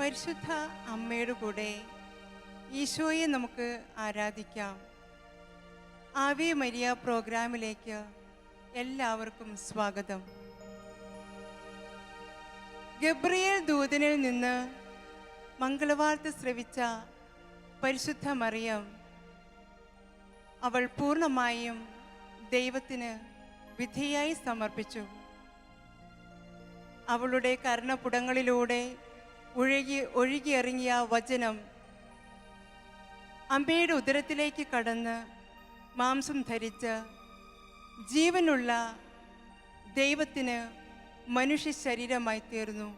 പരിശുദ്ധ അമ്മയുടെ കൂടെ ഈശോയെ നമുക്ക് ആരാധിക്കാം. ആവേ മരിയ പ്രോഗ്രാമിലേക്ക് എല്ലാവർക്കും സ്വാഗതം. ഗബ്രിയേൽ ദൂതനിൽ നിന്ന് മംഗളവാർത്ത ശ്രവിച്ച പരിശുദ്ധ മറിയം അവൾ പൂർണ്ണമായും ദൈവത്തിന് വിധേയായി സമർപ്പിച്ചു. അവളുടെ കർണപുടങ്ങളിലൂടെ ഒഴുകിയിറങ്ങിയ വചനം അമ്മയുടെ ഉദരത്തിലേക്ക് കടന്ന് മാംസം ധരിച്ച് ജീവനുള്ള ദൈവത്തിന് മനുഷ്യ ശരീരമായി തീർന്നു.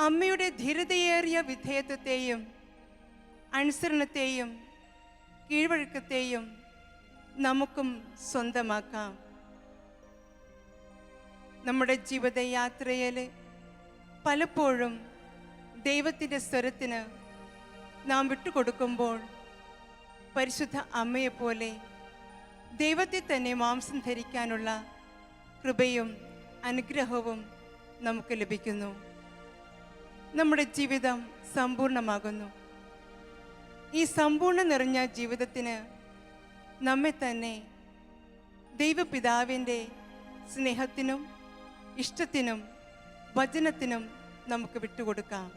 അമ്മയുടെ ധീരതയേറിയ വിധേയത്വത്തെയും അനുസരണത്തെയും കീഴ്വഴക്കത്തെയും നമുക്കും സ്വന്തമാക്കാം. നമ്മുടെ ജീവിതയാത്രയിൽ പലപ്പോഴും ദൈവത്തിൻ്റെ സ്വരത്തിന് നാം വിട്ടുകൊടുക്കുമ്പോൾ പരിശുദ്ധ അമ്മയെപ്പോലെ ദൈവത്തെ തന്നെ മാംസം ധരിക്കാനുള്ള കൃപയും അനുഗ്രഹവും നമുക്ക് ലഭിക്കുന്നു. നമ്മുടെ ജീവിതം സമ്പൂർണ്ണമാകുന്നു. ഈ സമ്പൂർണ്ണ നിറഞ്ഞ ജീവിതത്തിന് നമ്മെ തന്നെ ദൈവപിതാവിൻ്റെ സ്നേഹത്തിനും ഇഷ്ടത്തിനും വചനത്തിനും നമുക്ക് വിട്ടുകൊടുക്കാം.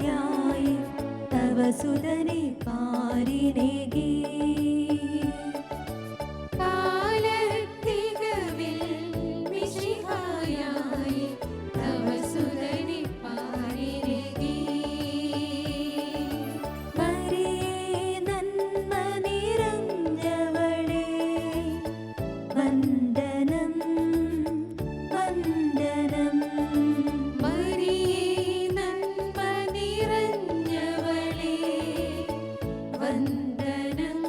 മിശിഹായായി തവ സുതനെ പാരിനേകി. കാലത്തികവിൽ മിശിഹായായി തവ സുതനെ പാരിനേകി. മരിയേ നന്മ നിറഞ്ഞവളേ വന്ദനം വന്ദനം. മരിയേ നന്മ നിറഞ്ഞവളേ വന്ദനം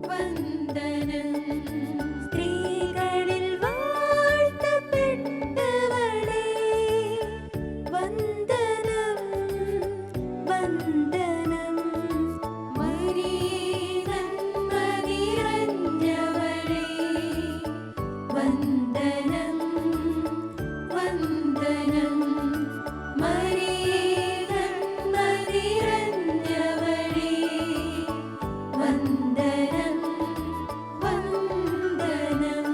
വന്ദനം. സ്ത്രീകളിൽ വാഴ്ത്തപ്പെട്ടവളേ വന്ദനം വന്ദനം. മരിയേ നന്മ നിറഞ്ഞവളേ വന്ദനം വന്ദനം. മരിയേ നന്മ നിറഞ്ഞവളേ വന്ദനം വന്ദനം.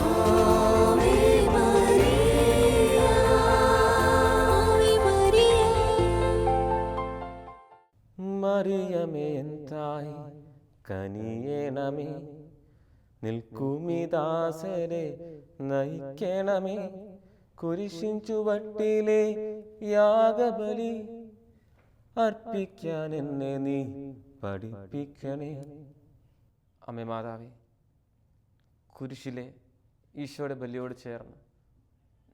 Ave Maria Ave Maria. മറിയമേ എന്തായി കനിയേണമേ, നിൽക്കുമിദാസരെ നയിക്കണമേ, കുരിശിൻ ചുവട്ടിലെ യാഗബലി അർപ്പിക്കാൻ എന്നെ നീ പഠിപ്പിക്കണേ. അമ്മേ മാതാവേ, കുരിശിലെ ഈശോയുടെ ബലിയോട് ചേർന്ന്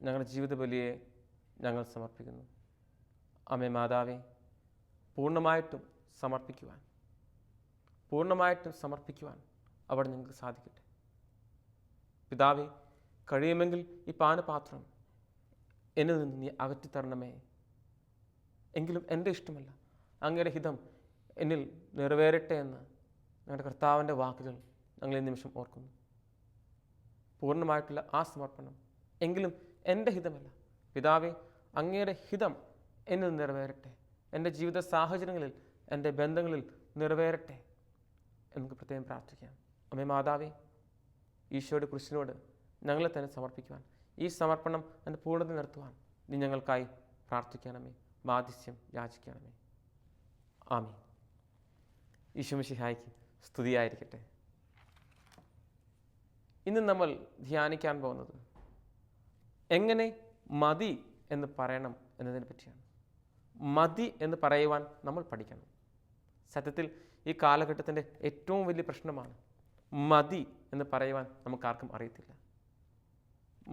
ഞങ്ങളുടെ ജീവിത ബലിയെ ഞങ്ങൾ സമർപ്പിക്കുന്നു. അമ്മേ മാതാവേ, പൂർണ്ണമായിട്ടും സമർപ്പിക്കുവാൻ അവിടെ ഞങ്ങൾക്ക് സാധിക്കട്ടെ. പിതാവേ, കഴിയുമെങ്കിൽ ഈ പാനപാത്രം എന്നിൽ നിന്ന് നീ അകറ്റിത്തരണമേ. എങ്കിലും എൻ്റെ ഇഷ്ടമല്ല, അങ്ങയുടെ ഹിതം എന്നിൽ നിറവേറട്ടെ എന്ന് ഞങ്ങളുടെ കർത്താവിൻ്റെ വാക്കുകൾ ഞങ്ങൾ ഈ നിമിഷം ഓർക്കുന്നു. പൂർണ്ണമായിട്ടുള്ള ആ സമർപ്പണം, എങ്കിലും എൻ്റെ ഹിതമല്ല പിതാവേ, അങ്ങയുടെ ഹിതം എന്നിൽ നിറവേറട്ടെ, എൻ്റെ ജീവിത സാഹചര്യങ്ങളിൽ, എൻ്റെ ബന്ധങ്ങളിൽ നിറവേറട്ടെ എന്ന് നമുക്ക് പ്രത്യേകം പ്രാർത്ഥിക്കാം. അമ്മേ മാതാവേ, ഈശോയുടെ കുരിശിനോട് ഞങ്ങളെ തന്നെ സമർപ്പിക്കുവാൻ, ഈ സമർപ്പണം അതിൻ്റെ പൂർണ്ണത നിർത്തുവാൻ നീ ഞങ്ങൾക്കായി പ്രാർത്ഥിക്കണമേ, മാധ്യസ്യം യാചിക്കണമേ. ആമീൻ. ഈശോ മിശിഹായ്ക്ക് സ്തുതിയായിരിക്കട്ടെ. ഇന്ന് നമ്മൾ ധ്യാനിക്കാൻ പോകുന്നത് എങ്ങനെ മതി എന്ന് പറയണം എന്നതിനെ പറ്റിയാണ്. മതി എന്ന് പറയുവാൻ നമ്മൾ പഠിക്കണം. സത്യത്തിൽ ഈ കാലഘട്ടത്തിൻ്റെ ഏറ്റവും വലിയ പ്രശ്നമാണ് മതി എന്ന് പറയുവാൻ നമുക്കാർക്കും അറിയത്തില്ല.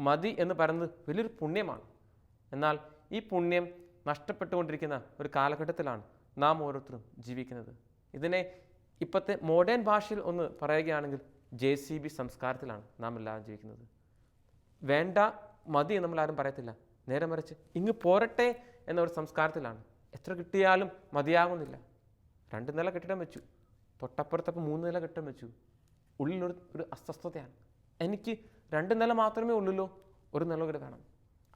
മതി എന്ന് പറയുന്നത് വലിയൊരു പുണ്യമാണ്. എന്നാൽ ഈ പുണ്യം നഷ്ടപ്പെട്ടുകൊണ്ടിരിക്കുന്ന ഒരു കാലഘട്ടത്തിലാണ് നാം ഓരോരുത്തരും ജീവിക്കുന്നത്. ഇതിനെ ഇപ്പോഴത്തെ മോഡേൺ ഭാഷയിൽ ഒന്ന് പറയുകയാണെങ്കിൽ JCB സംസ്കാരത്തിലാണ് നാം എല്ലാവരും ജീവിക്കുന്നത്. വേണ്ട, മതി എന്ന് നമ്മളാരും പറയത്തില്ല. നേരെ മറിച്ച് ഇങ്ങ് പോരട്ടെ എന്നൊരു സംസ്കാരത്തിലാണ്. എത്ര കിട്ടിയാലും മതിയാകുന്നില്ല. 2 നില കെട്ടിടം വെച്ചു, തൊട്ടപ്പുറത്തപ്പോൾ 3 നില കെട്ടിടം വെച്ചു. ഉള്ളിലൊരു അസ്വസ്ഥതയാണ്. എനിക്ക് 2 നില മാത്രമേ ഉള്ളൂല്ലോ, 1 നില കൂടെ വേണം.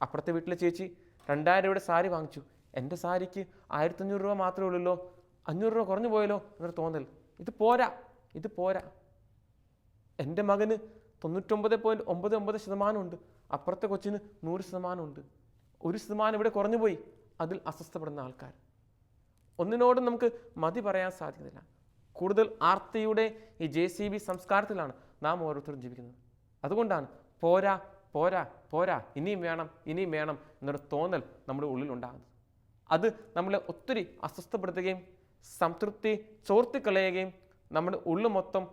അപ്പുറത്തെ വീട്ടിലെ ചേച്ചി 2000 രൂപയുടെ സാരി വാങ്ങിച്ചു, എൻ്റെ സാരിക്ക് 1500 രൂപ മാത്രമേ ഉള്ളൂല്ലോ, 500 രൂപ കുറഞ്ഞു പോയല്ലോ എന്നൊരു തോന്നൽ. ഇത് പോരാ. എൻ്റെ മകന് 99.99% ഉണ്ട്, അപ്പുറത്തെ കൊച്ചിന് 100% ഉണ്ട്. 1% ഇവിടെ കുറഞ്ഞു പോയി. അതിൽ അസ്വസ്ഥപ്പെടുന്ന ആൾക്കാർ. ഒന്നിനോടും നമുക്ക് മതി പറയാൻ സാധിക്കുന്നില്ല. കൂടുതൽ ആർത്തിയുടെ ഈ JCB സംസ്കാരത്തിലാണ് നാം ഓരോരുത്തരും ജീവിക്കുന്നത്. അതുകൊണ്ടാണ് പോരാ ഇനിയും വേണം എന്നൊരു തോന്നൽ നമ്മുടെ ഉള്ളിൽ ഉണ്ടാകുന്നത്. അത് നമ്മളെ ഒത്തിരി അസ്വസ്ഥപ്പെടുത്തുകയും സംതൃപ്തി ചോർത്തിക്കളയുകയും നമ്മുടെ ഉള്ളു മൊത്തം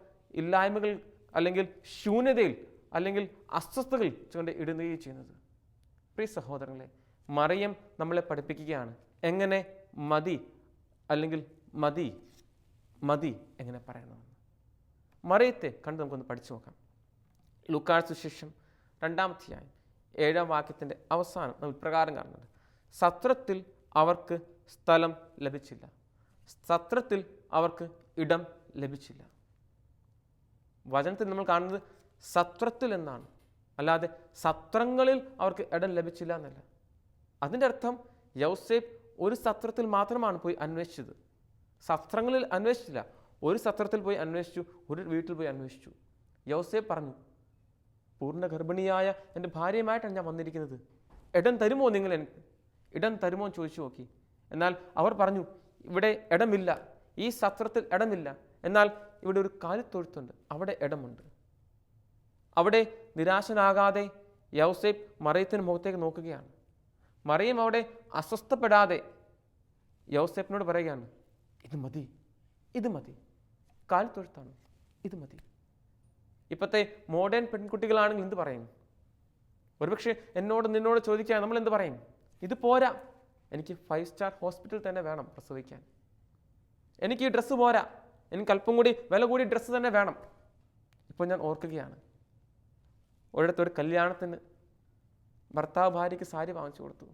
ഇല്ലായ്മകൾ അല്ലെങ്കിൽ ശൂന്യതയിൽ അല്ലെങ്കിൽ അസ്വസ്ഥതകൾ കൊണ്ട് ഇടുകയും ചെയ്യുന്നത്. പ്രിയ സഹോദരങ്ങളെ, മറിയം നമ്മളെ പഠിപ്പിക്കുകയാണ് എങ്ങനെ മതി അല്ലെങ്കിൽ മതി എങ്ങനെ പറയണമെന്ന്. മറിയത്തെ കണ്ട് നമുക്കൊന്ന് പഠിച്ചു നോക്കാം. ലൂക്കായുടെ സുവിശേഷം 2-ാം അധ്യായം 7-ാം വാക്യത്തിൻ്റെ അവസാനം നമ്മൾ ഇപ്രകാരം കാണുന്നുണ്ട്: സത്രത്തിൽ അവർക്ക് സ്ഥലം ലഭിച്ചില്ല, സത്രത്തിൽ അവർക്ക് ഇടം ലഭിച്ചില്ല. വചനത്തിൽ നമ്മൾ കാണുന്നത് സത്രത്തിൽ എന്നാണ്, അല്ലാതെ സത്രങ്ങളിൽ അവർക്ക് ഇടം ലഭിച്ചില്ല എന്നല്ല. അതിൻ്റെ അർത്ഥം യൗസേപ്പ് ഒരു സത്രത്തിൽ മാത്രമാണ് പോയി അന്വേഷിച്ചത്. സത്രങ്ങളിൽ അന്വേഷിച്ചില്ല, ഒരു സത്രത്തിൽ പോയി അന്വേഷിച്ചു, ഒരു വീട്ടിൽ പോയി അന്വേഷിച്ചു. യൗസേപ്പ് പറഞ്ഞു, പൂർണ്ണ ഗർഭിണിയായ എൻ്റെ ഭാര്യയുമായിട്ടാണ് ഞാൻ വന്നിരിക്കുന്നത്. ഇടം തരുമോ നിങ്ങൾ എനിക്ക്? ഇടം തരുമോ എന്ന് ചോദിച്ചു നോക്കി. എന്നാൽ അവർ പറഞ്ഞു, ഇവിടെ ഇടമില്ല, ഈ സത്രത്തിൽ ഇടമില്ല. എന്നാൽ ഇവിടെ ഒരു കാലിത്തൊഴുത്തുണ്ട്, അവിടെ ഇടമുണ്ട്. അവിടെ നിരാശനാകാതെ യൗസേപ്പ് മറിയത്തിന് മുഖത്തേക്ക് നോക്കുകയാണ്. മറിയം അവിടെ അസ്വസ്ഥപ്പെടാതെ യൗസേപ്പിനോട് പറയുകയാണ്, ഇത് മതി, ഇത് മതി, കാലിത്തൊഴുത്താണ്, ഇത് മതി. ഇപ്പോഴത്തെ മോഡേൺ പെൺകുട്ടികളാണെങ്കിൽ എന്ത് പറയും? ഒരുപക്ഷെ നിന്നോട് ചോദിക്കാൻ നമ്മൾ എന്ത് പറയും? ഇത് പോരാ, എനിക്ക് 5 സ്റ്റാർ ഹോസ്പിറ്റൽ തന്നെ വേണം പ്രസവിക്കാൻ. എനിക്ക് ഈ ഡ്രസ്സ് പോരാ, എനിക്ക് അല്പം കൂടി വില കൂടി ഡ്രസ്സ് തന്നെ വേണം. ഇപ്പോൾ ഞാൻ ഓർക്കുകയാണ്, ഒരിടത്തൊരു കല്യാണത്തിന് ഭർത്താവ് ഭാര്യയ്ക്ക് സാരി വാങ്ങിച്ചു കൊടുത്തു.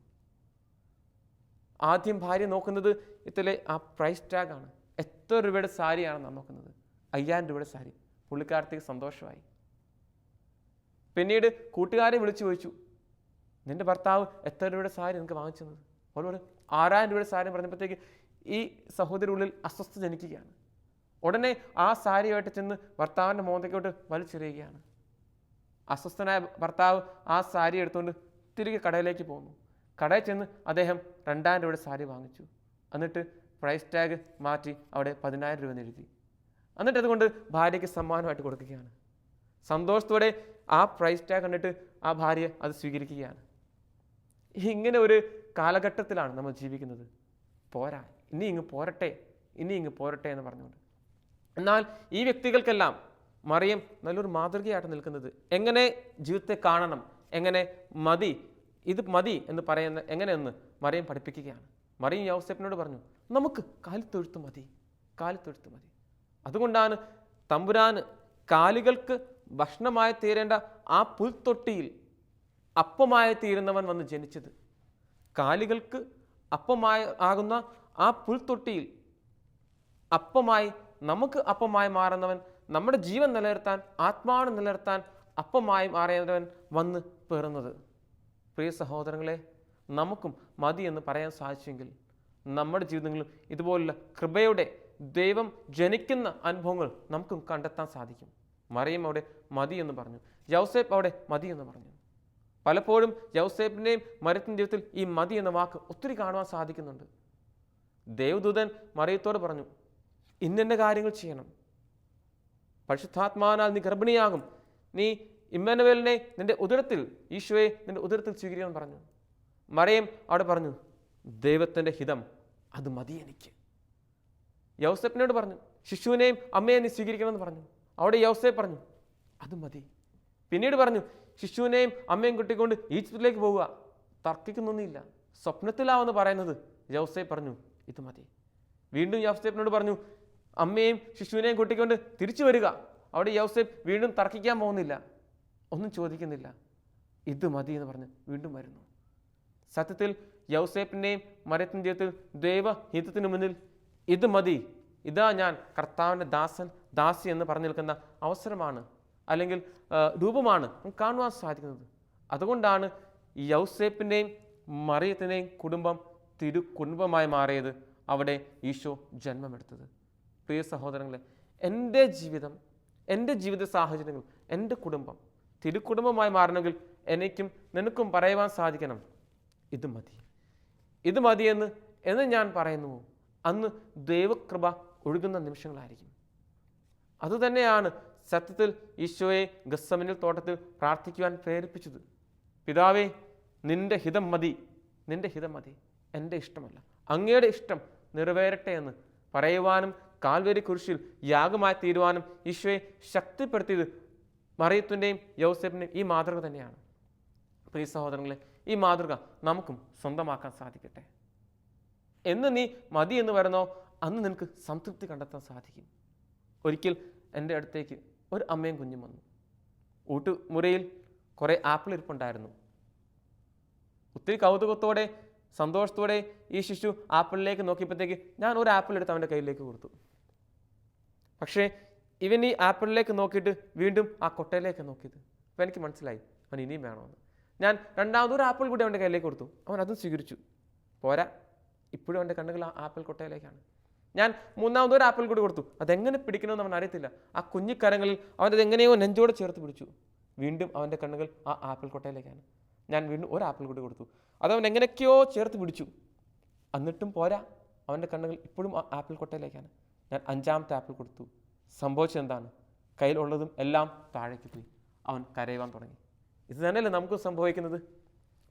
ആദ്യം ഭാര്യ നോക്കുന്നത് ഇതിലെ ആ പ്രൈസ് ടാഗാണ്. എത്ര രൂപയുടെ സാരിയാണെന്നാണ് നോക്കുന്നത്. 5000 രൂപയുടെ സാരി. പുള്ളിക്കാരത്തേക്ക് സന്തോഷമായി. പിന്നീട് കൂട്ടുകാരെ വിളിച്ചു ചോദിച്ചു, നിന്റെ ഭർത്താവ് എത്ര രൂപയുടെ സാരി നിനക്ക് വാങ്ങിച്ചത്? അവരോട് 6000 രൂപയുടെ സാരി പറഞ്ഞപ്പോഴത്തേക്ക് ഈ സഹോദരി ഉള്ളിൽ അസ്വസ്ഥ ജനിക്കുകയാണ്. ഉടനെ ആ സാരിയായിട്ട് ചെന്ന് ഭർത്താവിൻ്റെ മോന്തയ്ക്കോട്ട് വലിച്ചെറിയുകയാണ്. അസ്വസ്ഥനായ ഭർത്താവ് ആ സാരി എടുത്തുകൊണ്ട് തിരികെ കടയിലേക്ക് പോകുന്നു. കടയിൽ ചെന്ന് അദ്ദേഹം 2000 രൂപയുടെ സാരി വാങ്ങിച്ചു. എന്നിട്ട് പ്രൈസ് ടാഗ് മാറ്റി അവിടെ 10000 രൂപ എഴുതി. എന്നിട്ട് അതുകൊണ്ട് ഭാര്യയ്ക്ക് സമ്മാനമായിട്ട് കൊടുക്കുകയാണ്. സന്തോഷത്തോടെ ആ പ്രൈസ് ടാഗ് കണ്ടിട്ട് ആ ഭാര്യ അത് സ്വീകരിക്കുകയാണ്. ഇങ്ങനെ ഒരു കാലഘട്ടത്തിലാണ് നമ്മൾ ജീവിക്കുന്നത്. പോരാ, ഇനി ഇങ്ങ് പോരട്ടെ എന്ന് പറഞ്ഞുകൊണ്ട്. എന്നാൽ ഈ വ്യക്തികൾക്കെല്ലാം മറിയം നല്ലൊരു മാതൃകയായിട്ട് നിൽക്കുന്നത്. എങ്ങനെ ജീവിതത്തെ കാണണം, എങ്ങനെ ഇത് മതി എന്ന് പറയുന്ന എങ്ങനെയെന്ന് മറിയം പഠിപ്പിക്കുകയാണ്. മറിയം യൗസേപ്പിനോട് പറഞ്ഞു, നമുക്ക് കാലിത്തൊഴുത്ത് മതി. അതുകൊണ്ടാണ് തമ്പുരാന് കാലുകൾക്ക് ഭക്ഷണമായി തീരേണ്ട ആ പുൽത്തൊട്ടിയിൽ അപ്പമായി തീരുന്നവൻ വന്ന് ജനിച്ചത്. കാലുകൾക്ക് ആകുന്ന ആ പുൽത്തൊട്ടിയിൽ നമുക്ക് അപ്പമായി മാറുന്നവൻ, നമ്മുടെ ജീവൻ നിലനിർത്താൻ, ആത്മാവിനെ നിലനിർത്താൻ അപ്പമായി മാറിയവൻ വന്ന് പേറുന്നത്. പ്രിയ സഹോദരങ്ങളെ, നമുക്കും മതി എന്ന് പറയാൻ സാധിച്ചെങ്കിൽ നമ്മുടെ ജീവിതങ്ങളിലും ഇതുപോലുള്ള കൃപയുടെ ദൈവം ജനിക്കുന്ന അനുഭവങ്ങൾ നമുക്കും കണ്ടെത്താൻ സാധിക്കും. മറിയം അവിടെ മതി എന്ന് പറഞ്ഞു, യൗസേപ്പ് അവിടെ മതി എന്ന് പറഞ്ഞു. പലപ്പോഴും യൗസേപ്പിൻ്റെയും മറിയത്തിൻ്റെ ജീവിതത്തിൽ ഈ മതി എന്ന വാക്ക് ഒത്തിരി കാണുവാൻ സാധിക്കുന്നുണ്ട്. ദേവദൂതൻ മറിയത്തോട് പറഞ്ഞു, ഇന്ന കാര്യങ്ങൾ ചെയ്യണം, പരിശുദ്ധാത്മാവിനാൽ നീ ഗർഭിണിയാകും, നീ ഇമ്മാനുവേലിനെ നിന്റെ ഉദരത്തിൽ, ഈശോയെ നിന്റെ ഉദരത്തിൽ സ്വീകരിക്കണം പറഞ്ഞു. മറിയം അവിടെ പറഞ്ഞു, ദൈവത്തിൻ്റെ ഹിതം അത് മതി എനിക്ക്. യൗസേപ്പിനോട് പറഞ്ഞു, ശിശുവിനെയും അമ്മയെ നീ സ്വീകരിക്കണമെന്ന് പറഞ്ഞു. അവിടെ യൗസേപ്പ് പറഞ്ഞു, അത് മതി. പിന്നീട് പറഞ്ഞു, ശിശുവിനെയും അമ്മയും കുട്ടിക്കൊണ്ട് ഈജിപ്തിലേക്ക് പോവുക. തർക്കിക്കുന്നൊന്നുമില്ല, സ്വപ്നത്തിലാവെന്ന് പറയുന്നത്. യൗസേപ്പ് പറഞ്ഞു, ഇത് മതി. വീണ്ടും യൗസേപ്പിനോട് പറഞ്ഞു, അമ്മയും ശിശുവിനെയും കുട്ടിക്കൊണ്ട് തിരിച്ചു വരിക. അവിടെ യൗസേപ്പ് വീണ്ടും തർക്കിക്കാൻ പോകുന്നില്ല, ഒന്നും ചോദിക്കുന്നില്ല. ഇത് മതി എന്ന് പറഞ്ഞ് വീണ്ടും വരുന്നു. സത്യത്തിൽ യൗസേപ്പിൻ്റെയും മറിയത്തിൻ്റെ ജീവിതത്തിൽ ദൈവഹിതത്തിന് മുന്നിൽ ഇത് മതി, ഇതാ ഞാൻ കർത്താവിൻ്റെ ദാസി എന്ന് പറഞ്ഞു നിൽക്കുന്ന അവസരമാണ്, അല്ലെങ്കിൽ രൂപമാണ് കാണുവാൻ സാധിക്കുന്നത്. അതുകൊണ്ടാണ് യൗസേപ്പിൻ്റെയും മറിയത്തിൻ്റെയും കുടുംബം കുടുംബമായി മാറിയത്, അവിടെ ഈശോ ജന്മമെടുത്തത്. പ്രിയ സഹോദരങ്ങളെ, എൻ്റെ ജീവിതം, എൻ്റെ ജീവിത സാഹചര്യങ്ങൾ, എൻ്റെ കുടുംബം തിരുക്കുടുംബമായി മാറണമെങ്കിൽ എനിക്കും നിനക്കും പറയുവാൻ സാധിക്കണം, ഇത് മതി എന്ന് ഞാൻ പറയുന്നു. അന്ന് ദൈവകൃപ ഒഴുകുന്ന നിമിഷങ്ങളായിരിക്കും. അതുതന്നെയാണ് സത്യത്തിൽ ഈശോയെ ഗത്സമനിൽ തോട്ടത്തിൽ പ്രാർത്ഥിക്കുവാൻ പ്രേരിപ്പിച്ചത്. പിതാവേ, നിന്റെ ഹിതം മതി, എൻ്റെ ഇഷ്ടമല്ല, അങ്ങയുടെ ഇഷ്ടം നിറവേറട്ടെ എന്ന് പറയുവാനും കാൽവരി കുരിശിൽ യാഗമായി തീരുവാനും ഈശോയെ ശക്തിപ്പെടുത്തിയത് മറിയത്തിൻ്റെയും യൗസേപ്പിൻ്റെയും ഈ മാതൃക തന്നെയാണ്. പ്രിയ സഹോദരങ്ങളെ, ഈ മാതൃക നമുക്കും സ്വന്തമാക്കാൻ സാധിക്കട്ടെ. എന്ന് നീ മതി എന്ന് വരുന്നോ അന്ന് നിനക്ക് സംതൃപ്തി കണ്ടെത്താൻ സാധിക്കും. ഒരിക്കൽ എൻ്റെ അടുത്തേക്ക് ഒരു അമ്മയും കുഞ്ഞും വന്നു. ഊട്ടുമുറിയിൽ കുറേ ആപ്പിൾ ഇരിപ്പുണ്ടായിരുന്നു. ഒത്തിരി കൗതുകത്തോടെ സന്തോഷത്തോടെ ഈ ശിശു ആപ്പിളിലേക്ക് നോക്കിയപ്പോഴത്തേക്ക് ഞാൻ ഒരു ആപ്പിൾ എടുത്ത് അവൻ്റെ കയ്യിലേക്ക് കൊടുത്തു. പക്ഷേ ഇവൻ ഈ ആപ്പിളിലേക്ക് നോക്കിയിട്ട് വീണ്ടും ആ കൊട്ടയിലേക്ക് നോക്കിയത്. അപ്പോൾ എനിക്ക് മനസ്സിലായി അവൻ ഇനിയും വേണമെന്ന്. ഞാൻ രണ്ടാമതൊരു ആപ്പിൾ കൂടി അവൻ്റെ കയ്യിലേക്ക് കൊടുത്തു. അവൻ അതും സ്വീകരിച്ചു. പോരാ, ഇപ്പോഴും അവൻ്റെ കണ്ണുകൾ ആ ആപ്പിൾ കൊട്ടയിലേക്കാണ്. ഞാൻ മൂന്നാമതൊരു ആപ്പിൾ കൂടി കൊടുത്തു. അതെങ്ങനെ പിടിക്കണമെന്ന് അവൻ അറിയത്തില്ല. ആ കുഞ്ഞിക്കരങ്ങളിൽ അവനത് എങ്ങനെയോ നെഞ്ചോടെ ചേർത്ത് പിടിച്ചു. വീണ്ടും അവൻ്റെ കണ്ണുകൾ ആ ആപ്പിൾ കൊട്ടയിലേക്കാണ്. ഞാൻ വീണ്ടും ഒരു ആപ്പിൾ കൂടി കൊടുത്തു. അതവൻ എങ്ങനെയൊക്കെയോ ചേർത്ത് പിടിച്ചു. എന്നിട്ടും പോരാ, അവൻ്റെ കണ്ണുകൾ ഇപ്പോഴും ആ ആപ്പിൾ കൊട്ടയിലേക്കാണ്. ഞാൻ 5ാമത്തെ ആപ്പിൾ കൊടുത്തു. സംഭവിച്ചത് എന്താണ്? കയ്യിലുള്ളതും എല്ലാം താഴേക്ക് പോയി. അവൻ കരയുവാൻ തുടങ്ങി. ഇത് തന്നെയല്ലേ നമുക്ക് സംഭവിക്കുന്നത്?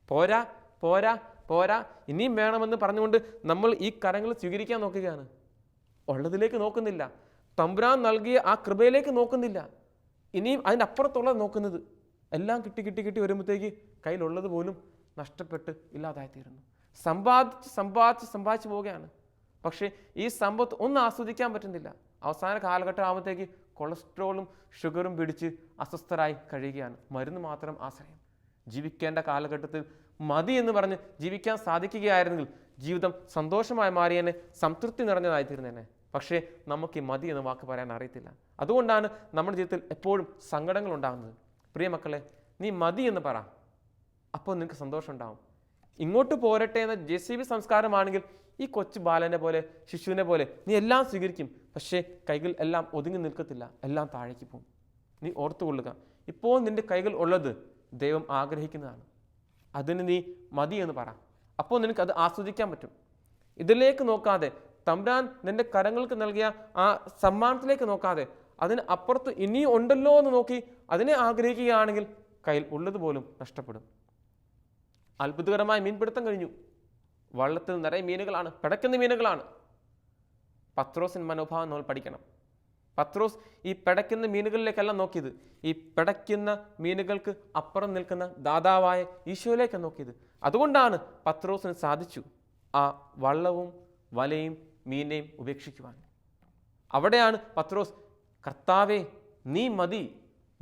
പോരാ പോരാ പോരാ, ഇനിയും വേണമെന്ന് പറഞ്ഞുകൊണ്ട് നമ്മൾ ഈ കരങ്ങൾ സ്വീകരിക്കാൻ നോക്കുകയാണ്. ഉള്ളതിലേക്ക് നോക്കുന്നില്ല. തമ്പുരാൻ നൽകിയ ആ കൃപയിലേക്ക് നോക്കുന്നില്ല. ഇനിയും അതിനപ്പുറത്തുള്ളത് നോക്കുന്നത്. എല്ലാം കിട്ടി കിട്ടി കിട്ടി വരുമ്പോഴത്തേക്ക് കയ്യിലുള്ളത് പോലും നഷ്ടപ്പെട്ട് ഇല്ലാതായിത്തീരുന്നു. സമ്പാദിച്ച് പോവുകയാണ്. പക്ഷേ ഈ സമ്പത്ത് ഒന്നും ആസ്വദിക്കാൻ പറ്റുന്നില്ല. അവസാന കാലഘട്ടം ആകുമ്പോഴത്തേക്ക് കൊളസ്ട്രോളും ഷുഗറും പിടിച്ച് അസ്വസ്ഥരായി കഴിയുകയാണ്. മരുന്ന് മാത്രം ആശ്രയം. ജീവിക്കേണ്ട കാലഘട്ടത്തിൽ മതി എന്ന് പറഞ്ഞ് ജീവിക്കാൻ സാധിക്കുകയായിരുന്നെങ്കിൽ ജീവിതം സന്തോഷമായി മാറിയതിനെ, സംതൃപ്തി നിറഞ്ഞതായിത്തീരുന്നതിനെ. പക്ഷേ നമുക്ക് ഈ മതി എന്ന വാക്ക് പറയാൻ അറിയത്തില്ല. അതുകൊണ്ടാണ് നമ്മുടെ ജീവിതത്തിൽ എപ്പോഴും സങ്കടങ്ങൾ ഉണ്ടാകുന്നത്. പ്രിയ മക്കളെ, നീ മതി എന്ന് പറ, അപ്പോൾ നിനക്ക് സന്തോഷം ഉണ്ടാവും. ഇങ്ങോട്ട് പോരട്ടെ എന്ന JCB സംസ്കാരമാണെങ്കിൽ ഈ കൊച്ചു ബാലനെ പോലെ, ശിശുവിനെ പോലെ നീ എല്ലാം സ്വീകരിക്കും. പക്ഷേ കൈകൾ എല്ലാം ഒതുങ്ങി നിൽക്കത്തില്ല, എല്ലാം താഴേക്ക് പോകും. നീ ഓർത്തുകൊള്ളുക, ഇപ്പോൾ നിന്റെ കൈകൾ ഉള്ളത് ദൈവം ആഗ്രഹിക്കുന്നതാണ്. അതിന് നീ മതി എന്ന് പറ, അപ്പോൾ നിനക്ക് അത് ആസ്വദിക്കാൻ പറ്റും. ഇതിലേക്ക് നോക്കാതെ, തമ്പുരാൻ നിന്റെ കരങ്ങൾക്ക് നൽകിയ ആ സമ്മാനത്തിലേക്ക് നോക്കാതെ, അതിന് അപ്പുറത്ത് ഇനിയും ഉണ്ടല്ലോ എന്ന് നോക്കി അതിനെ ആഗ്രഹിക്കുകയാണെങ്കിൽ കയ്യിൽ ഉള്ളതുപോലും നഷ്ടപ്പെടും. അത്ഭുതകരമായ മീൻപിടുത്തം കഴിഞ്ഞു. വള്ളത്തിൽ നിറയെ മീനുകളാണ്, പിടയ്ക്കുന്ന മീനുകളാണ്. പത്രോസിൻ മനോഭാവം നമ്മൾ പഠിക്കണം. പത്രോസ് ഈ പിടയ്ക്കുന്ന മീനുകളിലേക്കല്ല നോക്കിയത്, ഈ പിടയ്ക്കുന്ന മീനുകൾക്ക് അപ്പുറം നിൽക്കുന്ന ദാതാവായ ഈശോയിലേക്കാണ് നോക്കിയത്. അതുകൊണ്ടാണ് പത്രോസിന് സാധിച്ചു ആ വള്ളവും വലയും മീനെയും ഉപേക്ഷിക്കുവാൻ. അവിടെയാണ് പത്രോസ്, കർത്താവേ നീ മതി,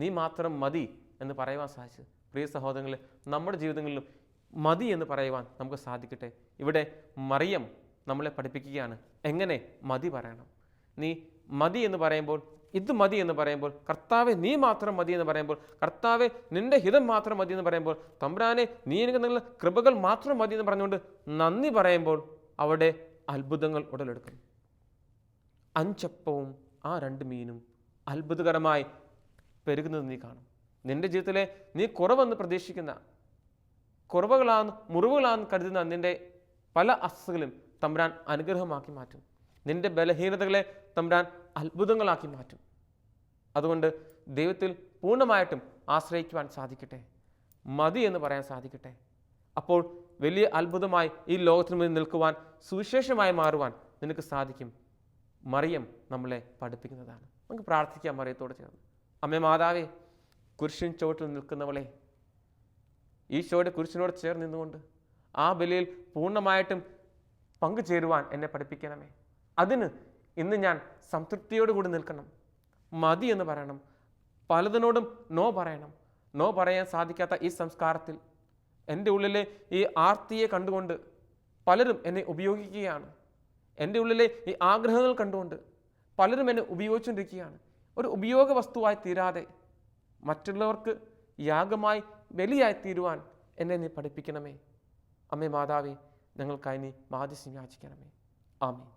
നീ മാത്രം മതി എന്ന് പറയുവാൻ സാധിച്ചത്. പ്രിയ സഹോദരങ്ങളെ, നമ്മുടെ ജീവിതങ്ങളിലും മതി എന്ന് പറയുവാൻ നമുക്ക് സാധിക്കട്ടെ. ഇവിടെ മറിയം നമ്മളെ പഠിപ്പിക്കുകയാണ് എങ്ങനെ മതി പറയണം. നീ മതി എന്ന് പറയുമ്പോൾ, ഇത് മതി എന്ന് പറയുമ്പോൾ, കർത്താവെ നീ മാത്രം മതി എന്ന് പറയുമ്പോൾ, കർത്താവെ നിന്റെ ഹിതം മാത്രം മതി എന്ന് പറയുമ്പോൾ, തമ്പുരാനെ നീ എനിക്ക് നിങ്ങളുടെ കൃപകൾ മാത്രം മതി എന്ന് പറഞ്ഞുകൊണ്ട് നന്ദി പറയുമ്പോൾ അവിടെ അത്ഭുതങ്ങൾ ഉടലെടുക്കും. 5 അപ്പവും ആ 2 മീനും അത്ഭുതകരമായി പെരുകുന്നത് നീ കാണും. നിന്റെ ജീവിതത്തിലെ നീ കുറവെന്ന് പ്രതീക്ഷിക്കുന്ന, കുറവുകളാന്ന് മുറിവുകളാന്ന് കരുതുന്ന നിന്റെ പല അസ്വസ്ഥതകളും തമ്പുരാൻ അനുഗ്രഹമാക്കി മാറ്റും. നിന്റെ ബലഹീനതകളെ തമ്പുരാൻ അത്ഭുതങ്ങളാക്കി മാറ്റും. അതുകൊണ്ട് ദൈവത്തിൽ പൂർണ്ണമായിട്ടും ആശ്രയിക്കുവാൻ സാധിക്കട്ടെ, മതി എന്ന് പറയാൻ സാധിക്കട്ടെ. അപ്പോൾ വലിയ അത്ഭുതമായി ഈ ലോകത്തിന് മുന്നിൽ നിൽക്കുവാൻ, സുവിശേഷമായി മാറുവാൻ നിനക്ക് സാധിക്കും. മറിയം നമ്മളെ പഠിപ്പിക്കുന്നതാണ്. നമുക്ക് പ്രാർത്ഥിക്കാം മറിയത്തോട് ചേർന്ന്. അമ്മേ മാതാവേ, കുരിശിൻ ചുവട്ടിൽ നിൽക്കുന്നവളെ, ഈശോയുടെ കുരിശിനോട് ചേർന്ന് നിന്നുകൊണ്ട് ആ ബലിയിൽ പൂർണ്ണമായിട്ടും പങ്കുചേരുവാൻ എന്നെ പഠിപ്പിക്കണമേ. അതിന് ഇന്ന് ഞാൻ സംതൃപ്തിയോടുകൂടി നിൽക്കണം. മതി എന്ന് പറയണം. പലതിനോടും നോ പറയണം. നോ പറയാൻ സാധിക്കാത്ത ഈ സംസ്കാരത്തിൽ എൻ്റെ ഉള്ളിലെ ഈ ആർത്തിയെ കണ്ടുകൊണ്ട് പലരും എന്നെ ഉപയോഗിക്കുകയാണ്. എൻ്റെ ഉള്ളിലെ ഈ ആഗ്രഹങ്ങൾ കണ്ടുകൊണ്ട് പലരും എന്നെ ഉപയോഗിച്ചുകൊണ്ടിരിക്കുകയാണ്. ഒരു ഉപയോഗ വസ്തുവായി തീരാതെ മറ്റുള്ളവർക്ക് യാഗമായി ബലിയായി തീരുവാൻ എന്നെ നീ പഠിപ്പിക്കണമേ. അമ്മേ മാതാവേ, ഞങ്ങൾക്കായി നീ മാധ്യസ്ഥം യാചിക്കണമേ. ആമേൻ.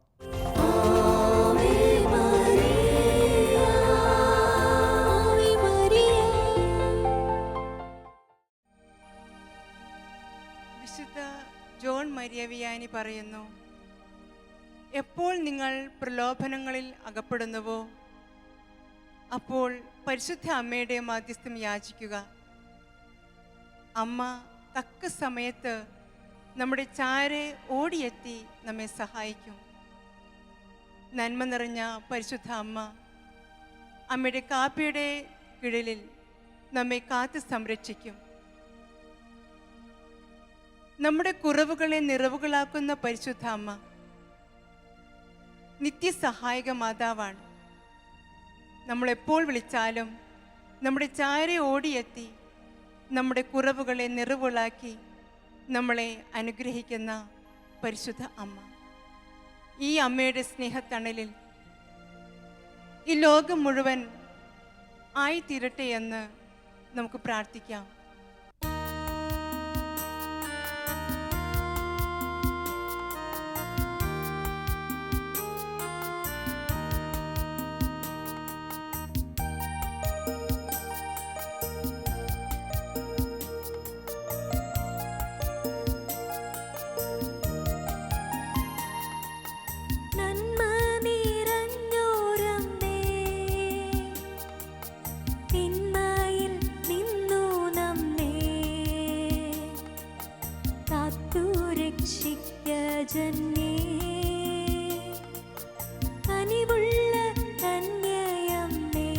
വിശുദ്ധ ജോൺ മരിയ വിയാനി പറയുന്നു, എപ്പോൾ നിങ്ങൾ പ്രലോഭനങ്ങളിൽ അകപ്പെടുന്നുവോ അപ്പോൾ പരിശുദ്ധ അമ്മയുടെ മാധ്യസ്ഥം യാചിക്കുക. അമ്മ തക്ക സമയത്ത് നമ്മുടെ ചാരെ ഓടിയെത്തി നമ്മെ സഹായിക്കും. നന്മ നിറഞ്ഞ പരിശുദ്ധ അമ്മ അമ്മയുടെ കാപ്പിയുടെ കിഴലിൽ നമ്മെ കാത്ത് സംരക്ഷിക്കും. നമ്മുടെ കുറവുകളെ നിറവുകളാക്കുന്ന പരിശുദ്ധ അമ്മ നിത്യസഹായക മാതാവാണ്. നമ്മളെപ്പോൾ വിളിച്ചാലും നമ്മുടെ ചാരെ ഓടിയെത്തി നമ്മുടെ കുറവുകളെ നിറവുകളാക്കി നമ്മളെ അനുഗ്രഹിക്കുന്ന പരിശുദ്ധ അമ്മ. ഈ അമ്മയുടെ സ്നേഹത്തണലിൽ ഈ ലോകം മുഴുവൻ ആയിത്തീരട്ടെ എന്ന് നമുക്ക് പ്രാർത്ഥിക്കാം. ജന്യേ കനിവുള്ള കന്യയമ്മേ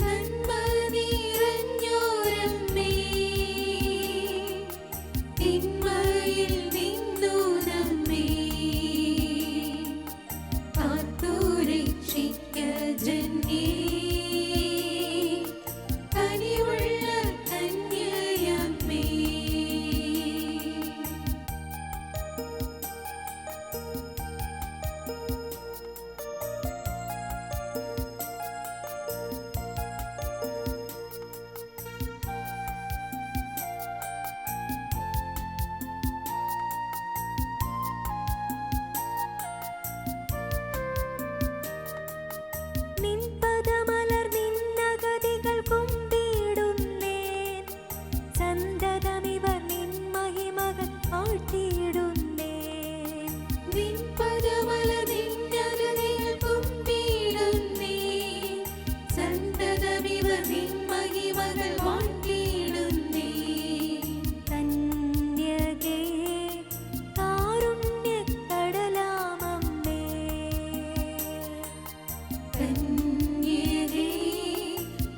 നന്മ നിറഞ്ഞോരമ്മേ തിന്മയിൽ നിന്നു നമ്മെ കാത്തു രക്ഷിക്ക ജന്യേ കനിവുള്ള കന്യയമ്മേ നിൻ പദമലർ നിന്നഗതികൾ കുമ്പിടുന്നേൻ സന്തതമിവർ നിൻ മഹിമകൾ ആഴ്ത്തിയിടുന്നേൻ നിൻ പദമലർ നിന്നഗതികൾ കുമ്പിടുന്നേൻ സന്തതമിവർ നിൻ മഹിമകൾ വാഴ്ത്തിയിടുന്നേൻ കന്യകേ കാരുണ്യക്കടലാമമ്മേ കന്യകേ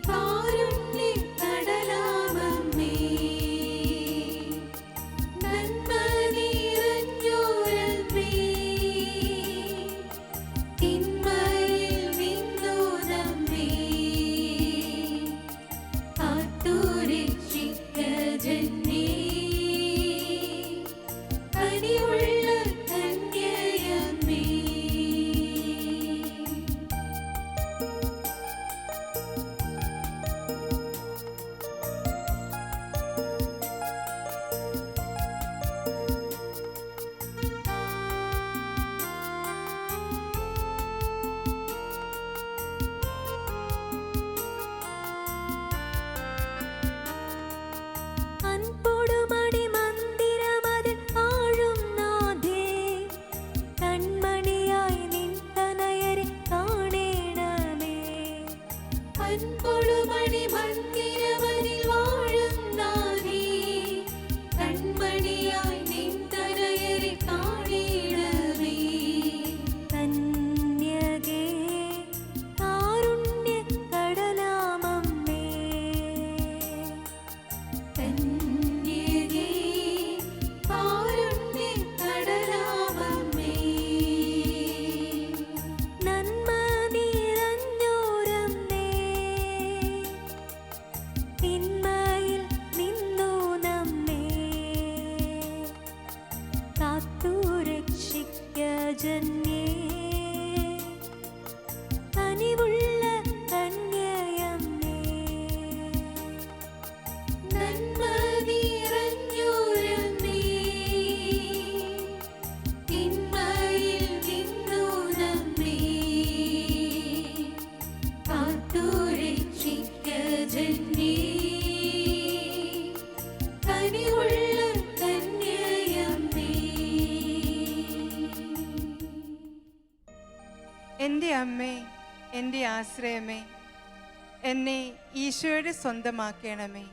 കാരുണ്യക്കടലാമമ്മേ നന്മ നിറഞ്ഞോരമ്മേ തിന്മയിൽ നിന്നു നമ്മെ കാത്തു രക്ഷിക്ക ജന്യേ കനിവുള്ള കന്യയമ്മേ അൻപൊടുമടി മന്ദിരമതിൽ ആഴും നാഥേ കൺമണിയായി നിൻ തനയരെ കാണേണമേ അൻപൊടുമടി മന്ദിരമതിൽ വാഴും നാഥേ കൺമണിയായി നിൻ തനയരെ കാണേണമേ കന്യകേ കാരുണ്യക്കടലാമമ്മേ കന്യകേ കാരുണ്യക്കടലാമമ്മേ നന്മ നിറഞ്ഞോരമ്മേ തിന്മയിൽ നിന്നു നമ്മെ കാത്തു രക്ഷിക്ക ജന്യേ കനിവുള്ള കന്യയമ്മേ നന്മ നിറഞ്ഞോരമ്മേ തിന്മയിൽ നിന്നു നമ്മെ കാത്തു രക്ഷിക്ക ജന്യേ കനിവുള്ള കന്യയമ്മേ എൻ്റെ അമ്മേ, എൻ്റെ ആശ്രയമേ, എന്നെ ഈശോയുടെ സ്വന്തമാക്കണമേ.